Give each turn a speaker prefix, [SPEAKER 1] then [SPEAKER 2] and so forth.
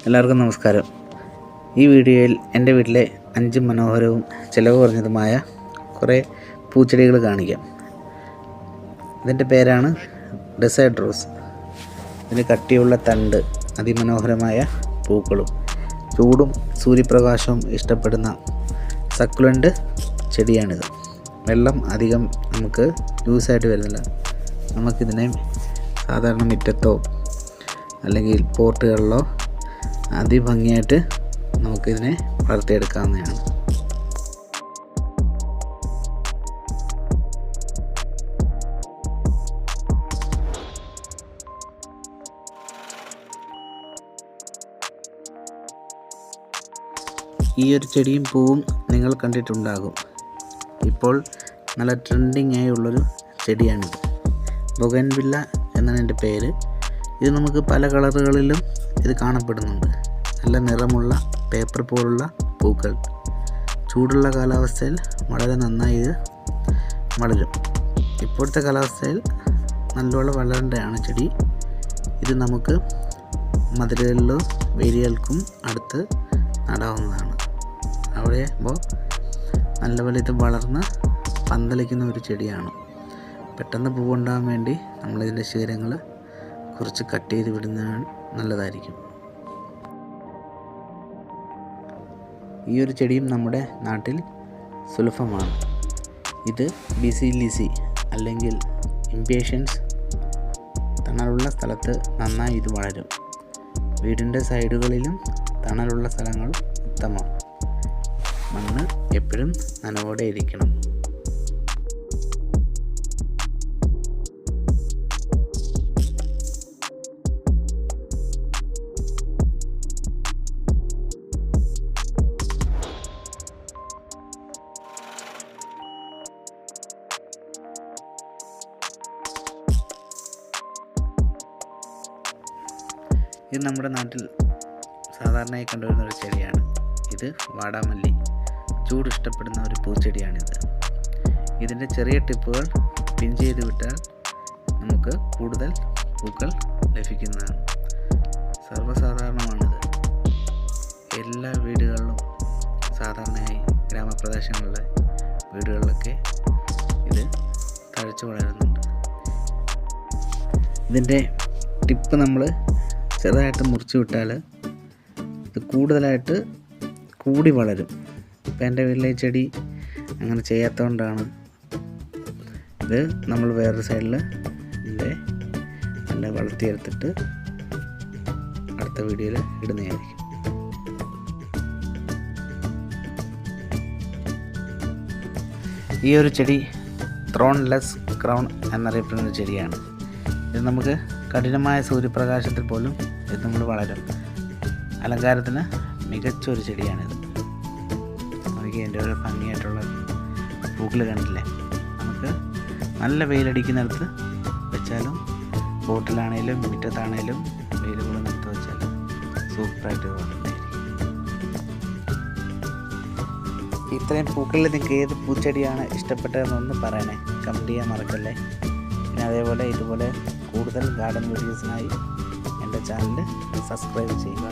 [SPEAKER 1] എല്ലാവർക്കും നമസ്കാരം. ഈ വീഡിയോയിൽ എൻ്റെ വീട്ടിലെ 5 മനോഹരവും ചിലവ് കുറഞ്ഞതുമായ കുറേ പൂച്ചെടികൾ കാണിക്കാം. ഇതിൻ്റെ പേരാണ് ഡെസേർട്ട് റോസ്. ഇതിന് കട്ടിയുള്ള തണ്ട്, അതിമനോഹരമായ പൂക്കളും ചൂടും സൂര്യപ്രകാശവും ഇഷ്ടപ്പെടുന്ന സക്കുലൻ്റ് ചെടിയാണിത്. വെള്ളം അധികം നമുക്ക് ലൂസായിട്ട് വരുന്നില്ല. നമുക്കിതിനെ സാധാരണ മുറ്റത്തോ അല്ലെങ്കിൽ പോർട്ടുകളിലോ അതിഭംഗിയായിട്ട് നമുക്കിതിനെ വളർത്തിയെടുക്കാവുന്നതാണ്. ഈ ഒരു ചെടിയും പൂവും നിങ്ങൾ കണ്ടിട്ടുണ്ടാകും. ഇപ്പോൾ നല്ല ട്രെൻഡിങ് ആയുള്ളൊരു ചെടിയാണിത്. ബൊഗൻവില്ല എന്നാണ് എൻ്റെ പേര്. ഇത് നമുക്ക് പല കളറുകളിലും ഇത് കാണപ്പെടുന്നുണ്ട്. നല്ല നിറമുള്ള പേപ്പർ പോലുള്ള പൂക്കൾ. ചൂടുള്ള കാലാവസ്ഥയിൽ വളരെ നന്നായി ഇത് വളരും. ഇപ്പോഴത്തെ കാലാവസ്ഥയിൽ നല്ലോണം വളരേണ്ടതാണ് ചെടി. ഇത് നമുക്ക് മതിലുകളിലോ വേലികൾക്കും അടുത്ത് നടാവുന്നതാണ്. അവിടെ നല്ലപോലെ ഇത് വളർന്ന് പന്തലിക്കുന്ന ഒരു ചെടിയാണ്. പെട്ടെന്ന് പൂവുണ്ടാകാൻ വേണ്ടി നമ്മളിതിൻ്റെ ശീലങ്ങൾ കുറച്ച് കട്ട് ചെയ്ത് വിടുന്നതാണ് നല്ലതായിരിക്കും. ഈ ഒരു ചെടിയും നമ്മുടെ നാട്ടിൽ സുലഭമാണ്. ഇത് ബിസിലിസി അല്ലെങ്കിൽ ഇംപേഷ്യൻസ് തണലുള്ള സ്ഥലത്ത് നന്നായി ഇത് വളരും. വീടിൻ്റെ സൈഡുകളിലും തണലുള്ള സ്ഥലങ്ങൾ ഉത്തമം. മണ്ണ് എപ്പോഴും നനവോടെ ഇരിക്കണം. ഇത് നമ്മുടെ നാട്ടിൽ സാധാരണയായി കണ്ടുവരുന്ന ഒരു ചെടിയാണ്. ഇത് വാടാമല്ലി. ചൂട് ഇഷ്ടപ്പെടുന്ന ഒരു പൂച്ചെടിയാണിത്. ഇതിൻ്റെ ചെറിയ ടിപ്പുകൾ പിൻ ചെയ്ത് വിട്ടാൽ നമുക്ക് കൂടുതൽ പൂക്കൾ ലഭിക്കുന്നതാണ്. സർവ്വസാധാരണമാണിത്. എല്ലാ വീടുകളിലും, സാധാരണയായി ഗ്രാമപ്രദേശങ്ങളിലെ വീടുകളിലൊക്കെ ഇത് തഴച്ചു വളരുന്നുണ്ട്. ഇതിൻ്റെ ടിപ്പ് നമ്മൾ ചെറുതായിട്ട് മുറിച്ച് വിട്ടാൽ ഇത് കൂടുതലായിട്ട് കൂടി വളരും. ഇപ്പം എൻ്റെ വീട്ടിലെ ചെടി അങ്ങനെ ചെയ്യാത്തതുകൊണ്ടാണ് ഇത് നമ്മൾ വേറൊരു സൈഡിൽ ഇതിൻ്റെ നല്ല വളർത്തിയെടുത്തിട്ട് അടുത്ത വീഡിയോയിൽ ഇടുന്നതായിരിക്കും. ഈ ഒരു ചെടി ത്രോൺലെസ് ക്രൗൺ എന്നറിയപ്പെടുന്ന ചെടിയാണ്. ഇത് നമുക്ക് കഠിനമായ സൂര്യപ്രകാശത്തിൽ പോലും ഇത് നമ്മൾ വളരും. അലങ്കാരത്തിന് മികച്ച ഒരു ചെടിയാണിത്. നമുക്ക് എൻ്റെ ഒരു ഭംഗിയായിട്ടുള്ള പൂക്കൾ കണ്ടില്ലേ. നമുക്ക് നല്ല വെയിലടിക്കുന്നിടത്ത് വെച്ചാലും ബോട്ടിലാണേലും മുറ്റത്താണേലും വെയിൽ കൊള്ളുന്നിടത്ത് വെച്ചാലും സൂപ്പറായിട്ട് വളർന്നതായിരിക്കും. ഇത്രയും പൂക്കളിൽ നിങ്ങൾക്ക് ഏത് പൂച്ചെടിയാണ് ഇഷ്ടപ്പെട്ടതെന്നൊന്ന് പറയണേ, കമൻറ്റ് ചെയ്യാൻ മറക്കല്ലേ. പിന്നെ അതേപോലെ ഇതുപോലെ കൂടുതൽ ഗാർഡൻ വീഡിയോസിനായി എൻ്റെ ചാനൽ സബ്സ്ക്രൈബ് ചെയ്യുക.